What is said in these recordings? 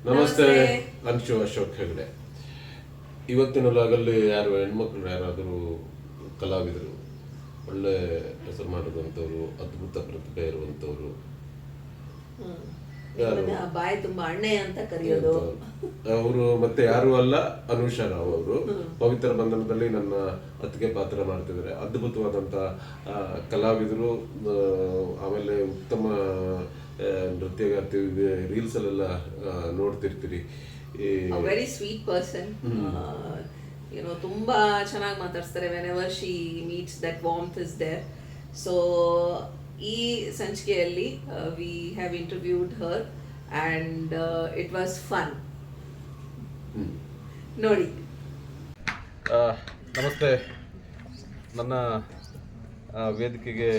ನಮಸ್ತೆ ಅಂಶು ಅಶೋಕ್ ಹೆಗಡೆ. ಇವತ್ತಿನ ಲಾಗಲ್ಲಿ ಯಾರು ಹೆಣ್ಮಕ್ಳು ಯಾರಾದರೂ ಕಲಾವಿದರು ಒಳ್ಳೆ ಹೆಸರು ಮಾಡಿರುವಂಥವ್ರು, ಅದ್ಭುತ ಪ್ರತಿಭೆ ಇರುವಂಥವ್ರು ಯಾರು ಬಾಯಿ ತುಂಬಾ ಅಣ್ಣೆ ಅಂತ ಕರೆಯೋದು ಅವರು ಮತ್ತೆ ಯಾರು ಅಲ್ಲ, ಅನುಷಾ ರಾವ್ ಅವರು ಪವಿತ್ರ ಬಂಧನದಲ್ಲಿ ನನ್ನ ಅತ್ತಿಗೆ ಪಾತ್ರ ಮಾಡ್ತಿದ್ದಾರೆ. ಅದ್ಭುತವಾದಂಥ ಕಲಾವಿದರು, ಆಮೇಲೆ ಉತ್ತಮ ನೃತ್ಯಗಾರ್ತಿ. ರೀಲ್ಸ್ ಅಲ್ಲೆಲ್ಲ ನೋಡ್ತಿರ್ತೀರಿ. ವೆರಿ ಸ್ವೀಟ್ ಪರ್ಸನ್, ತುಂಬಾ ಚೆನ್ನಾಗಿ ಮಾತಾಡ್ತಾರೆ. Whenever she meets that warmth is there. So ಈ ಸಂಚಿಕೆಯಲ್ಲಿ we have interviewed her and it was fun. ನೋಡಿ. ನಮಸ್ತೆ. ನನ್ನ ವೇದಿಕೆಗೆ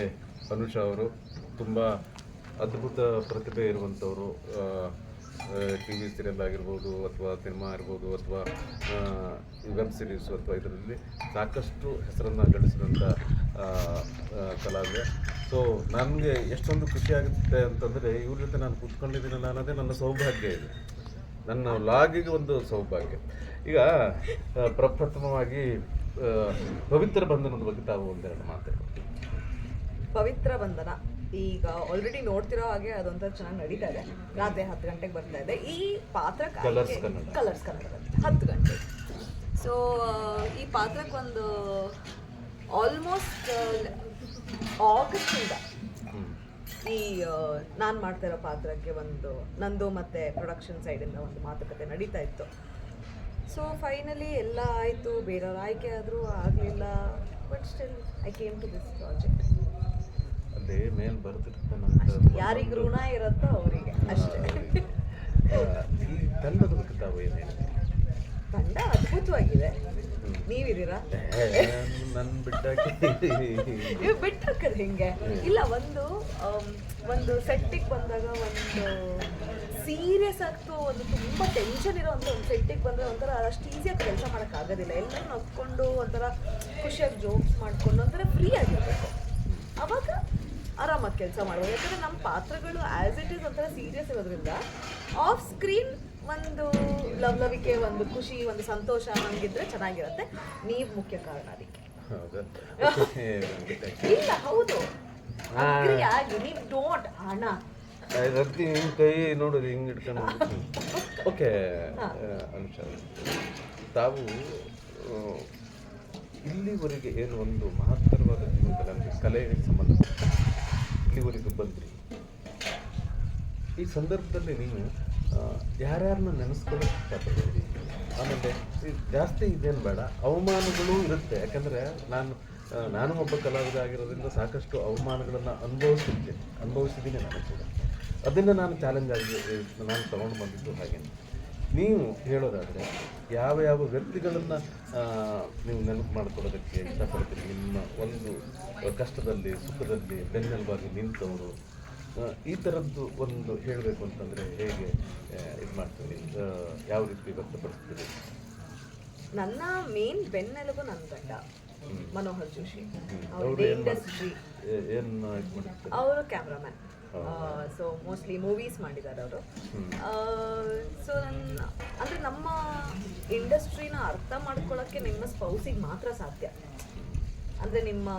ಅನುಷಾ ಅವರು ತುಂಬ ಅದ್ಭುತ ಪ್ರತಿಭೆ ಇರುವಂಥವರು. ಟಿ ವಿ ಸೀರಿಯಲ್ ಆಗಿರ್ಬೋದು, ಅಥವಾ ಸಿನಿಮಾ ಇರ್ಬೋದು, ಅಥವಾ ವೆಬ್ ಸೀರೀಸು, ಅಥವಾ ಇದರಲ್ಲಿ ಸಾಕಷ್ಟು ಹೆಸರನ್ನು ಗಳಿಸಿದಂಥ ಕಲಾವಿದೆ. ಸೊ ನನಗೆ ಎಷ್ಟೊಂದು ಖುಷಿಯಾಗುತ್ತೆ ಅಂತಂದರೆ, ಇವ್ರ ಜೊತೆ ನಾನು ಕೂತ್ಕೊಂಡಿದ್ದೀನಲ್ಲ ಅನ್ನೋದೇ ನನ್ನ ಸೌಭಾಗ್ಯ ಇದೆ, ನನ್ನ ಲಾಗಿಗೆ ಒಂದು ಸೌಭಾಗ್ಯ. ಈಗ ಪ್ರಪ್ರಥಮವಾಗಿ ಪವಿತ್ರ ಬಂಧನದ ಬಗ್ಗೆ ತಾವು ಒಂದೆರಡು ಮಾತಾಡಿ. ಪವಿತ್ರ ಬಂಧನ ಈಗ ಆಲ್ರೆಡಿ ನೋಡ್ತಿರೋ ಹಾಗೆ ಅದೊಂಥರ ಚೆನ್ನಾಗಿ ನಡೀತಾ ಇದೆ. ರಾತ್ರಿ 10 ಗಂಟೆಗೆ ಬರ್ತಾ ಇದೆ. ಈ ಪಾತ್ರಕ್ಕೆ ಕಲರ್ಸ್ ಕನ್ನಡದಲ್ಲಿ 10 ಗಂಟೆ. ಸೊ ಈ ಪಾತ್ರಕ್ಕೆ ಒಂದು ಆಲ್ಮೋಸ್ಟ್ ಆಗಸ್ಟಿಂದ ಈ ನಾನು ಮಾಡ್ತಾ ಇರೋ ಪಾತ್ರಕ್ಕೆ ಒಂದು ನಂದು ಮತ್ತು ಪ್ರೊಡಕ್ಷನ್ ಸೈಡಿಂದ ಒಂದು ಮಾತುಕತೆ ನಡೀತಾ ಇತ್ತು. ಸೊ ಫೈನಲಿ ಎಲ್ಲ ಆಯಿತು, ಬೇರೆಯವ್ರು ಆಯ್ಕೆ ಆದರೂ ಆಗಲಿಲ್ಲ. But still I came to this project. ಅಲ್ಲಿ ಮೇಲೆ ಬರ್ತಿರುತ್ತೆ, ಯಾರಿಗೆ ಋಣ ಇರುತ್ತೋ ಅವರಿಗೆ ಅಷ್ಟೇ. ಈ ತಂಡದ ಬಗ್ಗೆ ತಾವು ಏನು ಹೇಳ್ತೀವಿ? ತಂಡ ಅದ್ಭುತವಾಗಿದೆ. ನೀವಿದ್ದೀರಾ? ನನ್ನ ಬಿಟ್ಟಾಕಿ ನೀವು ಬಿಟ್ಟು ಹಾಕೋದು ಹಿಂಗೆ ಇಲ್ಲ. ಒಂದು ಸೆಟ್ಟಿಗೆ ಬಂದಾಗ ಒಂದು ಸೀರಿಯಸ್ ಆಗ್ತು, ಒಂದು ತುಂಬ ಟೆನ್ಷನ್ ಇರೋವಂಥ ಒಂದು ಸೆಟ್ಟಿಗೆ ಬಂದರೆ ಒಂಥರ ಅಷ್ಟು ಈಸಿಯಾಗಿ ಕೆಲಸ ಮಾಡೋಕ್ಕಾಗೋದಿಲ್ಲ. ಎಲ್ಲರೂ ನಕ್ಕೊಂಡು ಒಂಥರ ಖುಷಿಯಾಗಿ ಜೋಕ್ಸ್ ಮಾಡಿಕೊಂಡು ಒಂಥರ ಫ್ರೀ ಆಗಿರಬೇಕು. ಅವಾಗ ಆರಾಮಾಗಿ ಕೆಲಸ ಮಾಡ್ಬೋದು. ಯಾಕಂದರೆ ನಮ್ಮ ಪಾತ್ರಗಳು ಆ್ಯಸ್ ಇಟ್ ಈಸ್ ಒಂಥರ ಸೀರಿಯಸ್ ಇರೋದ್ರಿಂದ ಆಫ್ ಸ್ಕ್ರೀನ್ ಒಂದು ಲವಿಕೆ, ಒಂದು ಖುಷಿ, ಒಂದು ಸಂತೋಷ ನಮಗಿದ್ರೆ ಚೆನ್ನಾಗಿರುತ್ತೆ. ನೀವು ಮುಖ್ಯ ಕಾರಣ ಅದಕ್ಕೆ. ಇಲ್ಲ, ಹೌದು, ಆಗಿ ನೀವು ಡೋಂಟ್ ಹಣ ಹಿಂಗೆ ಕೈ ನೋಡೋದು ಹಿಂಗೆ ಇಟ್ಕೊಂಡು. ಓಕೆ ಅನುಷಾ, ತಾವು ಇಲ್ಲಿವರೆಗೆ ಏನು ಒಂದು ಮಹತ್ತರವಾದ ಜೀವನದಲ್ಲಿ ಕಲೆಗೆ ಸಂಬಂಧಪಟ್ಟ ಇಲ್ಲಿವರೆಗೆ ಬಂದ್ರಿ. ಈ ಸಂದರ್ಭದಲ್ಲಿ ನೀವು ಯಾರ್ಯಾರನ್ನ ನೆನೆಸ್ಕೊಳ್ಳೋಕೆ ಇಷ್ಟಪಡ್ತೀರಿ? ಆಮೇಲೆ ಜಾಸ್ತಿ ಇದೇನು ಬೇಡ, ಅವಮಾನಗಳು ಇರುತ್ತೆ. ಯಾಕಂದರೆ ನಾನು ಒಬ್ಬ ಕಲಾವಿದ ಆಗಿರೋದ್ರಿಂದ ಸಾಕಷ್ಟು ಅವಮಾನಗಳನ್ನು ಅನುಭವಿಸಿದ್ದೀನಿ ನಾನು ಕೂಡ. ಅದನ್ನು ನಾನು ಚಾಲೆಂಜ್ ಆಗಿ ನಾನು ತಗೊಂಡು ಬಂದಿದ್ದು. ಹಾಗೆ ನೀವು ಹೇಳೋದಾದರೆ ಯಾವ ಯಾವ ವ್ಯಕ್ತಿಗಳನ್ನು ನೀವು ನೆನಪು ಮಾಡ್ಕೊಳ್ಳೋದಕ್ಕೆ ಇಷ್ಟಪಡ್ತೀರಿ? ನಿಮ್ಮ ಒಂದು ಕಷ್ಟದಲ್ಲಿ, ಸುಖದಲ್ಲಿ ಬೆನ್ನೆಲುಬಾಗಿ ನಿಂತವರು, ಈ ಥರದ್ದು ಒಂದು ಹೇಳಬೇಕು ಅಂತಂದರೆ ಹೇಗೆ ಇದು ಮಾಡ್ತೀರಿ? ಯಾವ ರೀತಿ ವ್ಯಕ್ತಪಡಿಸ್ತೀರಿ? ನನ್ನ ಮೇನ್ ಬೆನ್ನೆಲುಬು ನನ್ನ ಗಂಡ ಮನೋಹರ್ ಜೋಶಿ. ಅವರು ಇಂಡಸ್ಟ್ರಿ ಏನು ಇದು ಮಾಡ್ತಾರೆ? ಅವರು ಕ್ಯಾಮ್ರಾಮ್ಯಾನ್. ಸೊ ಮೋಸ್ಟ್ಲಿ ಮೂವೀಸ್ ಮಾಡಿದ್ದಾರೆ ಅವರು. ಸೊ ಅಂದರೆ ನಮ್ಮ ಇಂಡಸ್ಟ್ರಿನ ಅರ್ಥ ಮಾಡ್ಕೊಳ್ಳೋಕ್ಕೆ ನಿಮ್ಮ ಸ್ಪೌಸಿಗೆ ಮಾತ್ರ ಸಾಧ್ಯ. ಅಂದರೆ ನಿಮ್ಮ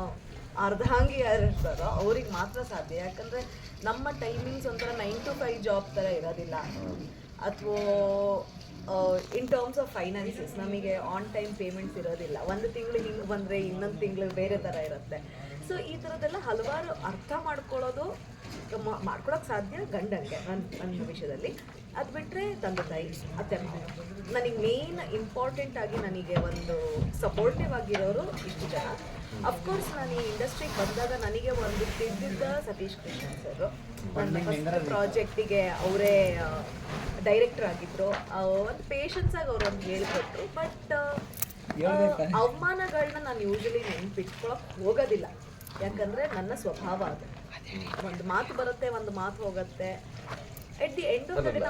ಅರ್ಧಾಂಗಿ ಯಾರು ಇರ್ತಾರೋ ಅವ್ರಿಗೆ ಮಾತ್ರ ಸಾಧ್ಯ. ಯಾಕಂದರೆ ನಮ್ಮ ಟೈಮಿಂಗ್ಸ್ ಒಂಥರ 9 to 5 ಜಾಬ್ ಥರ ಇರೋದಿಲ್ಲ. ಅಥವಾ ಇನ್ ಟರ್ಮ್ಸ್ ಆಫ್ ಫೈನಾನ್ಸಸ್ ನಮಗೆ ಆನ್ ಟೈಮ್ ಪೇಮೆಂಟ್ಸ್ ಇರೋದಿಲ್ಲ. ಒಂದು ತಿಂಗಳು ಹಿಂಗೆ ಬಂದರೆ ಇನ್ನೊಂದು ತಿಂಗಳು ಬೇರೆ ಥರ ಇರುತ್ತೆ. ಸೊ ಈ ಥರದ್ದೆಲ್ಲ ಹಲವಾರು ಅರ್ಥ ಮಾಡ್ಕೊಳಕ್ಕೆ ಸಾಧ್ಯ ಗಂಡನಿಗೆ ನನ್ನ ವಿಷಯದಲ್ಲಿ. ಅದು ಬಿಟ್ಟರೆ ತಂದೆ ತಾಯಿ, ಅತ್ತೆ ಮಾವ. ನನಗೆ ಮೇನ್ ಇಂಪಾರ್ಟೆಂಟ್ ಆಗಿ ನನಗೆ ಒಂದು ಸಪೋರ್ಟಿವ್ ಆಗಿರೋರು ಇಷ್ಟು ಜನ. ಅಫ್ಕೋರ್ಸ್ ನಾನು ಈ ಇಂಡಸ್ಟ್ರಿಗೆ ಬಂದಾಗ ನನಗೆ ಒಂದು ತಿಳಿದಿದ್ದ ಸತೀಶ್ ಕೃಷ್ಣನ್ ಸರ್. ನನ್ನ ಫಸ್ಟ್ ಪ್ರಾಜೆಕ್ಟಿಗೆ ಅವರೇ ಡೈರೆಕ್ಟರ್ ಆಗಿದ್ದರು. ಒಂದು ಪೇಷನ್ಸ್ ಆಗಿ ಅವರು ಒಂದು ಹೇಳಿಕೊಟ್ರು. ಬಟ್ ಅವಮಾನಗಳನ್ನ ನಾನು ಯೂಶಲಿ ನೆನ್ಪಿಟ್ಕೊಳಕ್ಕೆ ಹೋಗೋದಿಲ್ಲ. ಯಾಕಂದರೆ ನನ್ನ ಸ್ವಭಾವ ಅದು. ಒಂದು ಮಾತು ಬರುತ್ತೆ, ಒಂದು ಮಾತು ಹೋಗುತ್ತೆ. At the end of the day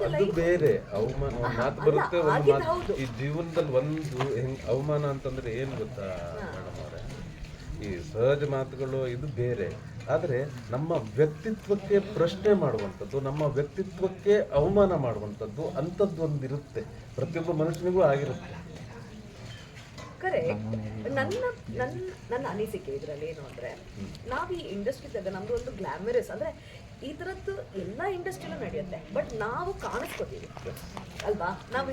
ಅದು ಬೇರೆ. ಅವಮಾನ ಮಾತು ಬರುತ್ತೆ, ಒಂದು ಮಾತು. ಈ ಜೀವನದಲ್ಲಿ ಒಂದು ಅವಮಾನ ಅಂತಂದ್ರೆ ಏನು ಗೊತ್ತಾ ಮೇಡಮ್ ಅವರೇ? ಈ ಸಹಜ ಮಾತುಗಳು ಇದು ಬೇರೆ. ಆದರೆ ನಮ್ಮ ವ್ಯಕ್ತಿತ್ವಕ್ಕೆ ಪ್ರಶ್ನೆ ಮಾಡುವಂಥದ್ದು, ನಮ್ಮ ವ್ಯಕ್ತಿತ್ವಕ್ಕೆ ಅವಮಾನ ಮಾಡುವಂಥದ್ದು ಅಂಥದ್ದು ಒಂದಿರುತ್ತೆ, ಪ್ರತಿಯೊಬ್ಬ ಮನುಷ್ಯನಿಗೂ ಆಗಿರುತ್ತೆ. ಕರೆಕ್ಟ್. ನನ್ನ ಅನಿಸಿಕೆ ಇದರಲ್ಲಿ ಏನು ಅಂದರೆ, ನಾವು ಈ ಇಂಡಸ್ಟ್ರಿದಾಗ ನಮ್ಮದು ಒಂದು ಗ್ಲಾಮರಸ್, ಅಂದರೆ ಈ ಥರದ್ದು ಎಲ್ಲ ಇಂಡಸ್ಟ್ರಿಲೂ ನಡೆಯುತ್ತೆ, ಬಟ್ ನಾವು ಕಾಣಿಸ್ಕೋತೀವಿ ಅಲ್ವಾ, ನಾವು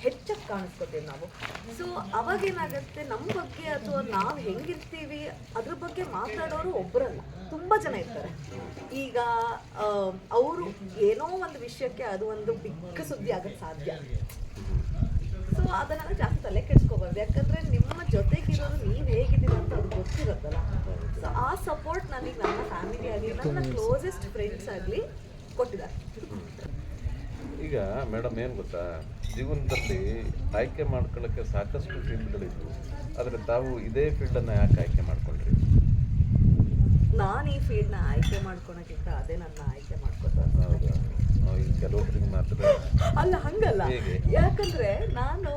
ಹೆಚ್ಚಾಗಿ ಕಾಣಿಸ್ಕೋತೀವಿ ನಾವು. ಸೊ ಅವಾಗೇನಾಗುತ್ತೆ, ನಮ್ಮ ಬಗ್ಗೆ ಅಥವಾ ನಾವು ಹೆಂಗಿರ್ತೀವಿ ಅದ್ರ ಬಗ್ಗೆ ಮಾತಾಡೋರು ಒಬ್ಬರಲ್ಲ, ತುಂಬ ಜನ ಇರ್ತಾರೆ. ಈಗ ಅವರು ಏನೋ ಒಂದು ವಿಷಯಕ್ಕೆ ಅದು ಒಂದು ಬಿಗ್ ಸುದ್ದಿ ಆಗೋಕ್ಕೆ ಸಾಧ್ಯ. ಸೊ ಅದನ್ನೆಲ್ಲ ಜಾಸ್ತಿ ತಲೆ ಕೆಡಿಸ್ಕೋಬಾರ್ದು, ಯಾಕಂದರೆ ನಿಮ್ಮ ಜೊತೆಗಿರೋರು ನೀವು ಹೇಗಿದ್ದೀರ ಅಂತ ಅದು ಗೊತ್ತಿರುತ್ತಲ್ಲ. ಸೊ ಆ ಸಪೋರ್ಟ್ ನನಗೆ ನನ್ನ ಫ್ಯಾಮಿಲಿ ಆಗಲಿ, ನನ್ನ ಕ್ಲೋಸೆಸ್ಟ್ ಫ್ರೆಂಡ್ಸ್ ಆಗಲಿ ಕೊಟ್ಟಿದ್ದಾರೆ. ಈಗ ಮೇಡಮ್ ಏನು ಗೊತ್ತಾ, ಜೀವನದಲ್ಲಿ ಆಯ್ಕೆ ಮಾಡ್ಕೊಳ್ಳೋಕ್ಕೆ ಸಾಕಷ್ಟು ಫೀಲ್ಡ್ಗಳಿದ್ವು, ಆದರೆ ತಾವು ಇದೇ ಫೀಲ್ಡನ್ನು ಯಾಕೆ ಆಯ್ಕೆ ಮಾಡ್ಕೊಂಡ್ರಿ? ನಾನು ಈ ಫೀಲ್ಡ್ನ ಆಯ್ಕೆ ಮಾಡ್ಕೊಳಕ್ಕಿಂತ ಅದೇ ನನ್ನ ಆಯ್ಕೆ ಮಾಡ್ಕೊತಾರೆ. ಹೌದಾ? ಕೆಲವೊಬ್ಬರಿಗೆ ಮಾತ್ರ ಅಲ್ಲ, ಹಂಗಲ್ಲ. ಯಾಕಂದ್ರೆ ನಾನು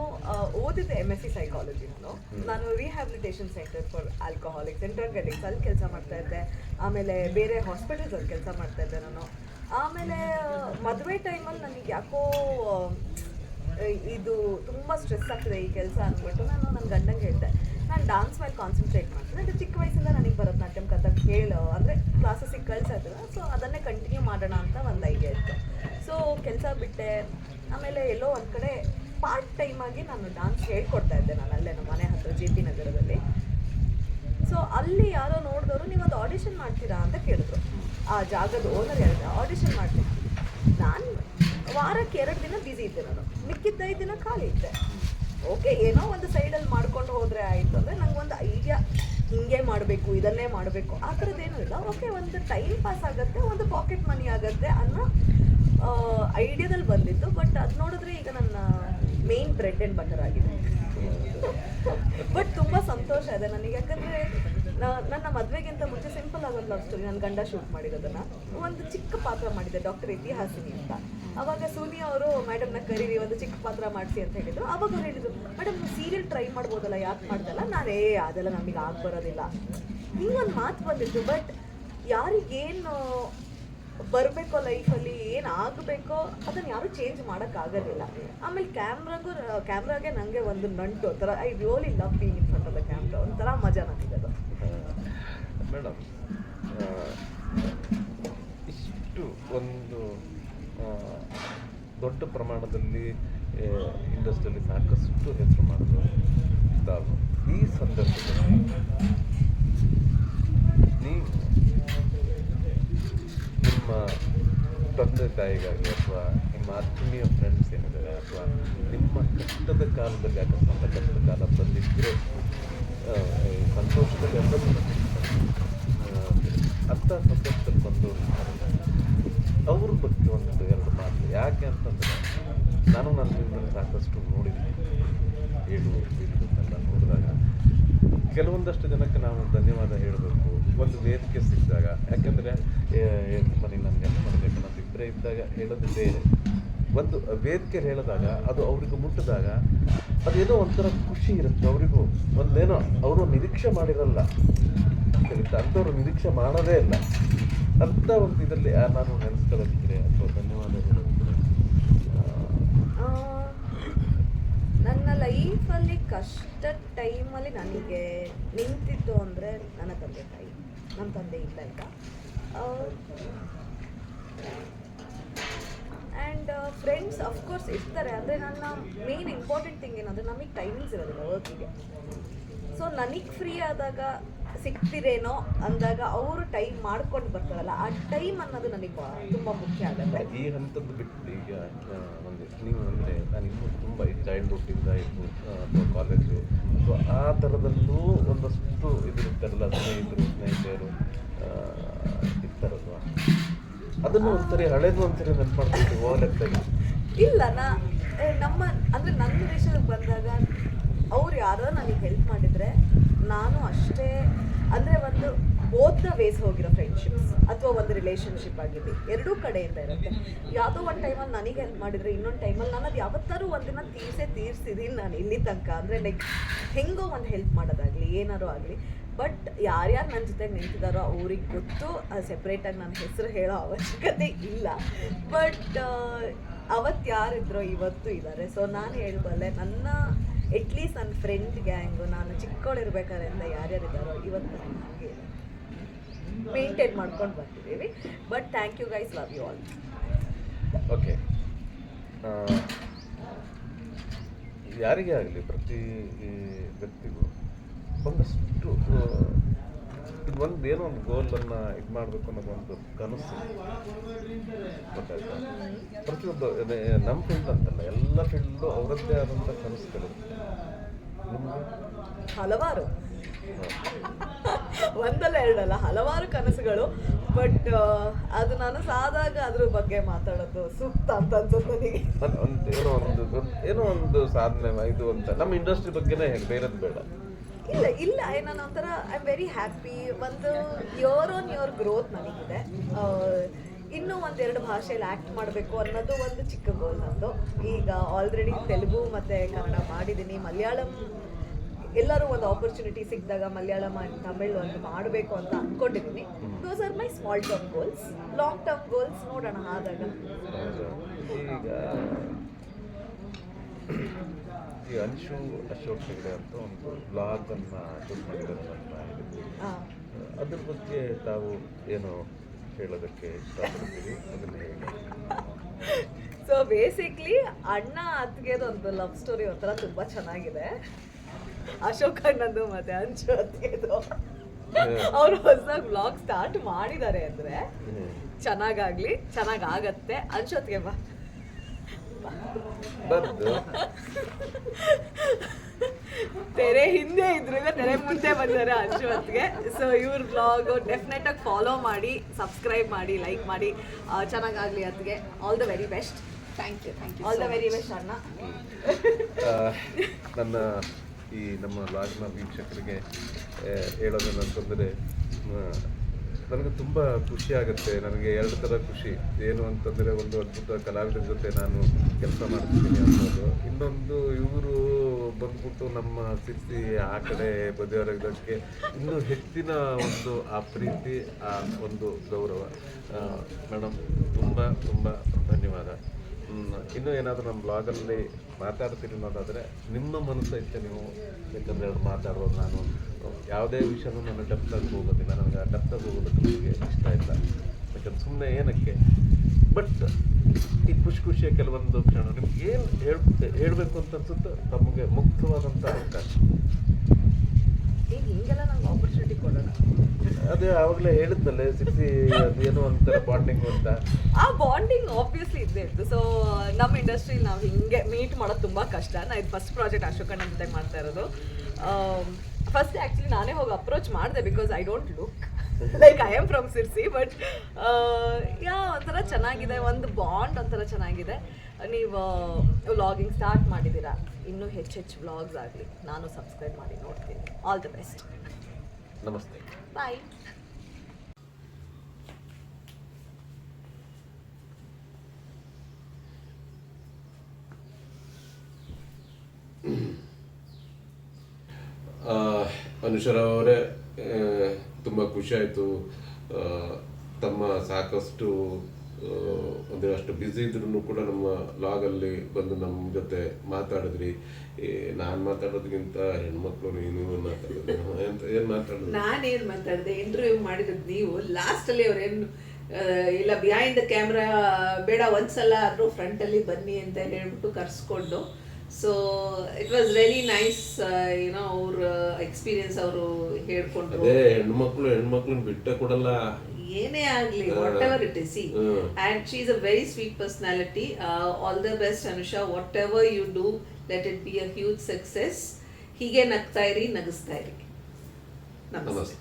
ಓದಿದ್ದೆ MSc ಸೈಕಾಲಜಿ. ನಾನು rehabilitation centre for alcoholics and drug addicts ಅಲ್ಲಿ ಕೆಲಸ ಮಾಡ್ತಾ ಇದ್ದೆ. ಆಮೇಲೆ ಬೇರೆ ಹಾಸ್ಪಿಟಲ್ಸ್ ಅಲ್ಲಿ ಕೆಲಸ ಮಾಡ್ತಾ ಇದ್ದೆ ನಾನು. ಆಮೇಲೆ ಮದುವೆ ಟೈಮಲ್ಲಿ ನನಗೆ ಯಾಕೋ ಇದು ತುಂಬ ಸ್ಟ್ರೆಸ್ ಆಗ್ತದೆ ಈ ಕೆಲಸ ಅಂದ್ಬಿಟ್ಟು ನಾನು ನನ್ನ ಗಂಡಂಗೆ ಹೇಳಿದೆ, ನಾನು ಡಾನ್ಸ್ ಮೇಲೆ ಕಾನ್ಸಂಟ್ರೇಟ್ ಮಾಡ್ತೀನಿ. ಅಂದರೆ ಚಿಕ್ಕ ವಯಸ್ಸಿಂದ ನನಗೆ ಭರತನಾಟ್ಯಂ ಕಥಕ್ ಅಂದರೆ ಕ್ಲಾಸಸ್ಸಿಗೆ ಕಳ್ಸಿದ್ರು. ಸೊ ಅದನ್ನೇ ಕಂಟಿನ್ಯೂ ಮಾಡೋಣ ಅಂತ ಒಂದು ಐಡಿಯಾ ಇತ್ತು. ಸೊ ಕೆಲಸ ಬಿಟ್ಟೆ. ಆಮೇಲೆ ಎಲ್ಲೋ ಒಂದು ಕಡೆ ಪಾರ್ಟ್ ಟೈಮಾಗಿ ನಾನು ಡಾನ್ಸ್ ಹೇಳ್ಕೊಡ್ತಾ ಇದ್ದೆ. ನಾನು ಅಲ್ಲೇ ನಮ್ಮ ಮನೆ ಹತ್ರ JP ನಗರದಲ್ಲಿ. ಸೊ ಅಲ್ಲಿ ಯಾರೋ ನೋಡಿದವರು, ನೀವು ಅದು ಆಡಿಷನ್ ಮಾಡ್ತೀರಾ ಅಂತ ಕೇಳಿದ್ರು. ಆ ಜಾಗದ ಓನರ್ ಹೇಳಿದೆ, ಆಡಿಷನ್ ಮಾಡ್ತೀನಿ. ನಾನು ವಾರಕ್ಕೆ 2 ದಿನ ಬ್ಯುಸಿ ಇದ್ದೆ, ನಾನು ಮಿಕ್ಕಿದ್ದ 5 ದಿನ ಖಾಲಿ ಇದ್ದೆ. ಓಕೆ, ಏನೋ ಒಂದು ಸೈಡಲ್ಲಿ ಮಾಡ್ಕೊಂಡು ಹೋದರೆ ಆಯಿತು. ಅಂದರೆ ನಂಗೊಂದು ಐಡಿಯಾ, ಹಿಂಗೆ ಮಾಡಬೇಕು, ಇದನ್ನೇ ಮಾಡಬೇಕು, ಆ ಥರದ್ದೇನೂ ಇಲ್ಲ. ಓಕೆ, ಒಂದು ಟೈಮ್ ಪಾಸ್ ಆಗುತ್ತೆ, ಒಂದು ಪಾಕೆಟ್ ಮನಿ ಆಗುತ್ತೆ ಅನ್ನೋ ಐಡಿಯಾದಲ್ಲಿ ಬಂದಿತ್ತು. ಬಟ್ ಅದು ನೋಡಿದ್ರೆ ಈಗ ನನ್ನ ಮೇನ್ ಬ್ರೆಡ್ ಆ್ಯಂಡ್ ಬಟರ್ ಆಗಿದೆ. ಬಟ್ ತುಂಬ ಸಂತೋಷ ಇದೆ ನನಗೆ, ಯಾಕಂದರೆ ನನ್ನ ಮದುವೆಗಿಂತ ಮುಂಚೆ ಸಿಂಪಲ್ ಆಗೋದು ಲವ್ ಸ್ಟೋರಿ. ನನ್ನ ಗಂಡ ಶೂಟ್ ಮಾಡಿರೋದನ್ನು ಒಂದು ಚಿಕ್ಕ ಪಾತ್ರ ಮಾಡಿದ್ದೆ, ಡಾಕ್ಟರ್ ಇತಿಹಾಸಿನಿ ಅಂತ. ಅವಾಗ ಸೋನಿಯಾ ಅವರು ಮೇಡಮ್ನ ಕರೀರಿ, ಒಂದು ಚಿಕ್ಕ ಪಾತ್ರ ಮಾಡಿಸಿ ಅಂತ ಹೇಳಿದರು. ಅವಾಗ ಅವ್ರು ಹೇಳಿದರು, ಮೇಡಮ್ ನೀವು ಸೀರಿಯಲ್ ಟ್ರೈ ಮಾಡ್ಬೋದಲ್ಲ, ಯಾಕೆ ಮಾಡ್ದಲ್ಲ? ನಾನೇ ಅದೆಲ್ಲ ನಮಗೆ ಆಗಿ ಬರೋದಿಲ್ಲ, ಹಿಂಗೊಂದು ಮಾತು ಬಂದಿತ್ತು. ಬಟ್ ಯಾರಿಗೇನು ಬರಬೇಕೋ ಲೈಫಲ್ಲಿ, ಏನು ಆಗಬೇಕೋ ಅದನ್ನು ಯಾರೂ ಚೇಂಜ್ ಮಾಡೋಕ್ಕಾಗೋದಿಲ್ಲ. ಆಮೇಲೆ ಕ್ಯಾಮ್ರಾಗೆ ನನಗೆ ಒಂದು ನಂಟು ಥರ. I really love being in front of the camera. ಒಂಥರ ಮಜಾ ನನಗದು. ಮೇಡಮ್, ಇಷ್ಟು ಒಂದು ದೊಡ್ಡ ಪ್ರಮಾಣದಲ್ಲಿ ಇಂಡಸ್ಟ್ರಿಯಲ್ಲಿ ಸಾಕಷ್ಟು ಹೆಸರು ಮಾಡಿದ್ರು ತಾವು. ಈ ಸಂದರ್ಭದಲ್ಲಿ ನೀವು ನಿಮ್ಮ ತಂದೆ ತಾಯಿಗಾಗಿ ಅಥವಾ ನಿಮ್ಮ ಆತ್ಮೀಯ ಫ್ರೆಂಡ್ಸ್ ಏನಿದ್ದಾರೆ, ಅಥವಾ ನಿಮ್ಮ ಕಷ್ಟದ ಕಾಲದಲ್ಲಿ, ಅಕಸ್ಮಾತ್ ಕಷ್ಟದ ಕಾಲ ಬಂದಿದ್ದರೆ ಸಂತೋಷದಲ್ಲಿ ಎಲ್ಲ ಅಂಥ ಸಂತೋಷದಲ್ಲಿ ಬಂದವರು ಅವ್ರ ಬಗ್ಗೆ ಒಂದು 2 ಮಾತು. ಯಾಕೆ ಅಂತಂದರೆ ನಾನು ನನ್ನ ಜೀವನದಲ್ಲಿ ಸಾಕಷ್ಟು ನೋಡಿದ್ದೀನಿ, ಎಲ್ಲ ನೋಡಿದಾಗ ಕೆಲವೊಂದಷ್ಟು ಜನಕ್ಕೆ ನಾವು ಧನ್ಯವಾದ ಹೇಳಬೇಕು ಒಂದು ವೇದಿಕೆ ಸಿಕ್ಕಿದಾಗ. ಯಾಕೆಂದರೆ ಮನೆ ನನಗೆ ಹೆಲ್ಪ್ ಮಾಡಬೇಕು ಅನ್ನೋದು ಇಬ್ಬರೇ ಇದ್ದಾಗ ಹೇಳೋದು ಬೇರೆ, ಒಂದು ವೇದಿಕೆ ಹೇಳಿದಾಗ ಅದು ಅವ್ರಿಗೆ ಮುಟ್ಟಿದಾಗ ಅದೇನೋ ಒಂಥರ ಖುಷಿ ಇರುತ್ತೆ. ಅವರಿಗೂ ಒಂದೇನೋ ಅವರು ನಿರೀಕ್ಷೆ ಮಾಡಿರಲ್ಲ, ಅಂಥವ್ರು ನಿರೀಕ್ಷೆ ಮಾಡೋದೇ ಇಲ್ಲ. ಅಂಥ ಒಂದು ಇದರಲ್ಲಿ ನಾನು ನೆನೆಸ್ಕೊಳ್ಳೋದಿದ್ರೆ ಅಥವಾ ಧನ್ಯವಾದ ಹೇಳೋದಿದ್ರೆ, ನನ್ನ ಲೈಫಲ್ಲಿ ಕಷ್ಟದ ಟೈಮಲ್ಲಿ ನನಗೆ ನಿಂತಿದ್ದು ಅಂದರೆ ನನ್ನ ತಂದೆ ತಾಯಿ. ನಮ್ಮ ತಂದೆ ಇಲ್ಲ ಈಗ. ಆ್ಯಂಡ್ ಫ್ರೆಂಡ್ಸ್ ಅಫ್ಕೋರ್ಸ್ ಇರ್ತಾರೆ. ಅಂದರೆ ನನ್ನ ಮೇನ್ ಇಂಪಾರ್ಟೆಂಟ್ ಥಿಂಗ್ ಏನಂದರೆ, ನಮಗೆ ಟೈಮಿಂಗ್ಸ್ ಇರೋದಿಲ್ಲ ವರ್ಕಿಗೆ. ಸೊ ನನಗೆ ಫ್ರೀ ಆದಾಗ ಸಿಗ್ತಿರೇನೋ ಅಂದಾಗ ಅವರು ಟೈಮ್ ಮಾಡ್ಕೊಂಡು ಬರ್ತಾರಲ್ಲ, ಆ ಟೈಮ್ ಅನ್ನೋದು ನನಗೆ ತುಂಬ ಮುಖ್ಯ ಆಗುತ್ತೆ. ಈ ಹಂತದ್ದು ಬಿಟ್ಟು ಈಗ ಒಂದು ನೀವು ಅಂದರೆ ನಾನು ಇನ್ನೂ ತುಂಬ ಈ ಚೈಲ್ಡ್ಹುಡ್ಡಿಂದ ಇದ್ದು ಅಥವಾ ಕಾಲೇಜು ಅಥವಾ ಆ ಥರದಲ್ಲೂ ಒಂದಷ್ಟು ಇದಿರ್ತಾರಲ್ಲ, ಸ್ನೇಹಿತೆಯರು ಇರ್ತಾರಲ್ವ, ಅದನ್ನು ಒಂದ್ಸರಿ ಹಳೇದು ಒಂದ್ಸರಿ ನೆನ್ಪು ಮಾಡ್ಕೊಳ್ತೀವಿ ಓಲೆಕ್ಟಾಗಿ. ಇಲ್ಲ, ನಮ್ಮ ಅಂದರೆ ನನ್ನ ವಿಷಯಕ್ಕೆ ಬಂದಾಗ ಅವ್ರು ಯಾರೋ ನನಗೆ ಹೆಲ್ಪ್ ಮಾಡಿದರೆ ನಾನು ಅಷ್ಟೇ. ಅಂದರೆ ಒಂದು ಬೋತ್ ದ ವೇಸ್ ಹೋಗಿರೋ ಫ್ರೆಂಡ್ಶಿಪ್ಸ್ ಅಥವಾ ಒಂದು ರಿಲೇಷನ್ಶಿಪ್ ಆಗಿರಲಿ, ಎರಡೂ ಕಡೆಯಿಂದ ಇರುತ್ತೆ. ಯಾವುದೋ ಒಂದು ಟೈಮಲ್ಲಿ ನನಗೆ ಹೆಲ್ಪ್ ಮಾಡಿದರೆ ಇನ್ನೊಂದು ಟೈಮಲ್ಲಿ ನಾನು ಅದು ಯಾವತ್ತಾರು ಒಂದಿನ ತೀರಿಸಿದ್ದೀನಿ ನಾನು ಇಲ್ಲಿ ತನಕ. ಅಂದರೆ ಲೈಕ್ ಹೆಂಗೋ ಒಂದು ಹೆಲ್ಪ್ ಮಾಡೋದಾಗಲಿ ಏನಾರು ಆಗಲಿ. ಬಟ್ ಯಾರ್ಯಾರು ನನ್ನ ಜೊತೆಗೆ ನಿಂತಿದ್ದಾರೋ ಅವ್ರಿಗೆ ಗೊತ್ತು. ಸೆಪ್ರೇಟಾಗಿ ನನ್ನ ಹೆಸರು ಹೇಳೋ ಅವಶ್ಯಕತೆ ಇಲ್ಲ. ಬಟ್ ಅವತ್ತು ಯಾರಿದ್ರೋ ಇವತ್ತು ಇದ್ದಾರೆ. ಸೊ ನಾನು ಹೇಳಬಲ್ಲೆ, ನನ್ನ ಅಟ್ಲೀಸ್ಟ್ ನನ್ನ ಫ್ರೆಂಡ್ ಗ್ಯಾಂಗು ನಾನು ಚಿಕ್ಕವಳಿರ್ಬೇಕಾದ್ರಿಂದ ಯಾರ್ಯಾರಿದ್ದಾರೋ ಇವತ್ತು ಹಾಗೆ ಮೇಂಟೈನ್ ಮಾಡ್ಕೊಂಡು ಬರ್ತಿದ್ದೀವಿ. But thank you guys, love you all. Okay, ಯಾರಿಗೇ ಆಗಲಿ ಪ್ರತಿ ವ್ಯಕ್ತಿಗೂ ಒಂದಷ್ಟು ಇದು ಏನೋ ಒಂದು ಗೋಲನ್ನು ಇದು ಮಾಡಬೇಕು ಅನ್ನೋದೊಂದು ಕನಸು ಗೊತ್ತಾಯ್ತಾ. ಪ್ರತಿಯೊಂದು ನಮ್ಮ ಫೀಲ್ಡ್ ಅಂತಲ್ಲ, ಎಲ್ಲ ಫೀಲ್ಡು ಅವರದ್ದೇ ಆದಂಥ ಕನಸುಗಳು. ನಿಮಗೆ ಹಲವಾರು, ಒಂದಲ್ಲ ಎರಡಲ್ಲ, ಹಲವಾರು ಕನಸುಗಳು. ಬಟ್ ಅದು ನಾನು ಸಾದಾಗ ಅದ್ರ ಬಗ್ಗೆ ಮಾತಾಡೋದು ಸೂಕ್ತ ಅಂತ ಅನ್ಸುತ್ತೆ ನನಗೆ. ಏನೋ ಒಂದು ಸಾಧನೆ ಇದು ಅಂತ ನಮ್ಮ ಇಂಡಸ್ಟ್ರಿ ಬಗ್ಗೆನೇ ಹೇಗೆ, ಬೇರೆದು ಬೇಡ. ಇಲ್ಲ ನಾನು ಒಂಥರ ಐ ಆಮ್ ವೆರಿ ಹ್ಯಾಪಿ. ಒಂದು ಇಯರ್ ಆನ್ ಇಯರ್ ಗ್ರೋತ್ ನನಗಿದೆ. ಇನ್ನೂ ಒಂದೆರಡು ಭಾಷೆಯಲ್ಲಿ ಆ್ಯಕ್ಟ್ ಮಾಡಬೇಕು ಅನ್ನೋದು ಒಂದು ಚಿಕ್ಕ ಗೋಲ್ ನಂದು. ಈಗ ಆಲ್ರೆಡಿ ತೆಲುಗು ಮತ್ತು ಕನ್ನಡ ಮಾಡಿದ್ದೀನಿ. ಮಲಯಾಳಂ ಎಲ್ಲರೂ ಒಂದು ಆಪರ್ಚುನಿಟಿ ಸಿಕ್ಕಿದಾಗ ಮಲಯಾಳಂ ಆ್ಯಂಡ್ ತಮಿಳ್ ಒಂದು ಮಾಡಬೇಕು ಅಂತ ಅಂದ್ಕೊಂಡಿದ್ದೀನಿ. Those are my small term goals. Long term goals ನೋಡೋಣ ಆದಾಗ. ಈಗ ಈ ಅಂಶು ಅಶೋಕ್ ಹೆಗ್ಡೆ ಅಂತ ಒಂದು ಬ್ಲಾಗನ್ನು ಶೂಟ್ ಮಾಡಿದ್ದಾರೆ ಅಂತ ಹೇಳಿದ್ವಿ. ಅದ್ರ ಬಗ್ಗೆ ತಾವು ಏನು ಹೇಳೋದಕ್ಕೆ ಇಷ್ಟಪಡ್ತೀವಿ, ಅದನ್ನು ಹೇಳಿ. ಸೊ ಬೇಸಿಕ್ಲಿ ಅಣ್ಣ ಅತ್ತಿಗೆದು ಒಂದು ಲವ್ ಸ್ಟೋರಿ ಒಂಥರ ತುಂಬ ಚೆನ್ನಾಗಿದೆ. ಅಶೋಕ್ ಅಣ್ಣಂದು ಮತ್ತೆ ಅಂಶು ಅತ್ತಿಗೆದು ಅವ್ರು ಹೊಸದಾಗಿ ಬ್ಲಾಗ್ ಸ್ಟಾರ್ಟ್ ಮಾಡಿದ್ದಾರೆ ಅಂದರೆ ಚೆನ್ನಾಗಾಗ್ಲಿ, ಚೆನ್ನಾಗಾಗತ್ತೆ. ಅಂಶು ಅತ್ತಿಗೆ ಬಾ ಬಂದು ತೆರೆ ಹಿಂದೆ ಇದ್ರು, ಈಗ ತೆರೆ ಮುಂದೆ ಬಂದಿದ್ದಾರೆ ಅಂಶು ಹೊತ್ತಿಗೆ. ಸೊ ಇವ್ರ ಬ್ಲಾಗ್ ಡೆಫಿನೆಟ್ ಆಗಿ ಫಾಲೋ ಮಾಡಿ, ಸಬ್ಸ್ಕ್ರೈಬ್ ಮಾಡಿ, ಲೈಕ್ ಮಾಡಿ. ಚೆನ್ನಾಗಾಗಲಿ ಅತ್ತಿಗೆ. All the very best. Thank you all the very best ಅಣ್ಣ. ನಮ್ಮ ಲಾಗ್ನ ವೀಕ್ಷಕರಿಗೆ ಹೇಳೋದೇನಂತಂದರೆ, ನನಗೆ ತುಂಬ ಖುಷಿ ಆಗುತ್ತೆ. ನನಗೆ ಎರಡು ಥರ ಖುಷಿ. ಏನು ಅಂತಂದರೆ, ಒಂದು ಅದ್ಭುತ ಕಲಾವಿದರ ಜೊತೆ ನಾನು ಕೆಲಸ ಮಾಡ್ತಿದ್ದೀನಿ ಅನ್ನೋದು. ಇನ್ನೊಂದು, ಇವರು ಬಂದ್ಬಿಟ್ಟು ನಮ್ಮ ಸಿರ್ಸಿ ಆ ಕಡೆ ಬದಿಯವರಿಗೆ ಇನ್ನೂ ಹೆಚ್ಚಿನ ಒಂದು ಆ ಪ್ರೀತಿ, ಆ ಒಂದು ಗೌರವ. ಮೇಡಮ್, ತುಂಬ ತುಂಬ ಧನ್ಯವಾದ. ಇನ್ನೂ ಏನಾದರೂ ನಮ್ಮ ಬ್ಲಾಗಲ್ಲಿ ಮಾತಾಡ್ತೀರಿ ಅನ್ನೋದಾದರೆ ನಿಮ್ಮ ಮನಸ್ಸು ಐತೆ ನೀವು. ಯಾಕಂದರೆ ಅವ್ರು ಮಾತಾಡೋದು, ನಾನು ಯಾವುದೇ ವಿಷಯನೂ ನಾನು ಡೆಪ್ತಾಗಿ ಹೋಗೋದಿಲ್ಲ. ನನಗೆ ಆ ಡೆಪ್ತಾಗಿ ಹೋಗೋದಕ್ಕೆ ನನಗೆ ಇಷ್ಟ ಇಲ್ಲ. ಯಾಕಂದ್ರೆ ಸುಮ್ಮನೆ ಏನಕ್ಕೆ. ಬಟ್ ಈ ಖುಷಿಯ ಕೆಲವೊಂದು ಕ್ಷಣ ನಿಮ್ಗೆ ಏನು ಹೇಳಬೇಕು ಅಂತ ಅನ್ಸುತ್ತೆ, ತಮಗೆ ಮುಕ್ತವಾದಂಥ ಅವಕಾಶ. ಈಗ ಹಿಂಗೆಲ್ಲ ನಂಗೆ ಆಪರ್ಚುನಿಟಿ ಕೊಡೋಣ. ಅದೇ ಆವಾಗಲೇ ಹೇಳಿದ್ನಲ್ಲೇ ಸಿಕ್ಸಿ, ಅದೇನೋ ಒಂಥರ ಬಾಂಡಿಂಗ್ ಅಂತ. ಆ ಬಾಂಡಿಂಗ್ ಆಬ್ವಿಯಸ್ಲಿ ಇದ್ದೇ ಇತ್ತು. ಸೊ ನಮ್ಮ ಇಂಡಸ್ಟ್ರಿಲಿ ನಾವು ಹಿಂಗೆ ಮೀಟ್ ಮಾಡೋದು ತುಂಬ ಕಷ್ಟ. ನಾನು ಇದು ಫಸ್ಟ್ ಪ್ರಾಜೆಕ್ಟ್ ಅಶೋಕಣ್ಣ ಜೊತೆ ಮಾಡ್ತಾ ಇರೋದು. ಫಸ್ಟ್ ಆ್ಯಕ್ಚುಲಿ ನಾನೇ ಹೋಗಿ ಅಪ್ರೋಚ್ ಮಾಡಿದೆ, because I don't look like I am from Sirsi. But ಒಂಥರ ಚೆನ್ನಾಗಿದೆ, ಒಂದು ಬಾಂಡ್ ಒಂಥರ ಚೆನ್ನಾಗಿದೆ. ನೀವು ವ್ಲಾಗಿಂಗ್ ಸ್ಟಾರ್ಟ್ ಮಾಡಿದ್ದೀರಾ, ಇನ್ನೂ ಹೆಚ್ಚೆಚ್ಚು ವ್ಲಾಗ್ಸ್ ಆಗಲಿ. ನಾನು ಸಬ್ಸ್ಕ್ರೈಬ್ ಮಾಡಿ ನೋಡ್ತೀನಿ. All the best. ನಮಸ್ತೆ. ಬಾಯ್. ಅನುಷರಾವ್ ಅವರೇ, ತುಂಬ ಖುಷಿ ಆಯಿತು. ತಮ್ಮ ಸಾಕಷ್ಟು ಅಂದರೆ ಅಷ್ಟು ಬ್ಯುಸಿ ಇದ್ರೂ ಕೂಡ ನಮ್ಮ ಲಾಗಲ್ಲಿ ಬಂದು ನಮ್ಮ ಜೊತೆ ಮಾತಾಡಿದ್ರಿ. ನಾನು ಮಾತಾಡೋದಕ್ಕಿಂತ ಹೆಣ್ಮಕ್ಳು ನೀನು ಮಾತಾಡೋದು ಏನು ಮಾತಾಡೋದು? ನಾನೇನು ಮಾತಾಡಿದೆ, ಇಂಟರ್ವ್ಯೂ ಮಾಡಿರೋದು ನೀವು. ಲಾಸ್ಟಲ್ಲಿ ಅವ್ರೇನು ಇಲ್ಲ, ಬಿಹೈಂಡ್ ದ ಕ್ಯಾಮ್ರಾ ಬೇಡ, ಒಂದ್ಸಲ ಆದರೂ ಫ್ರಂಟಲ್ಲಿ ಬನ್ನಿ ಅಂತ ಹೇಳ್ಬಿಟ್ಟು ಕರೆಸ್ಕೊಂಡು. So it was very nice. ಏನೋ ಅವ್ರ ಎಕ್ಸ್ಪೀರಿಯನ್ಸ್ ಅವರು ಹೇಳ್ಕೊಂಡ್ರು. ಅದೇ ಹೆಣ್ಮಕ್ಳನ್ನ ಬಿಟ್ಟ ಕೊಡಲ್ಲ, ಏನೇ ಆಗಲಿ, whatever it is. And she is a very sweet personality. All the best Anusha. Whatever you do, let it be a huge success. ಹೀಗೆ ನಗ್ತಾ ಇರಿ, ನಗಿಸ್ತಾ ಇರಿ. ನಮಸ್ತೆ.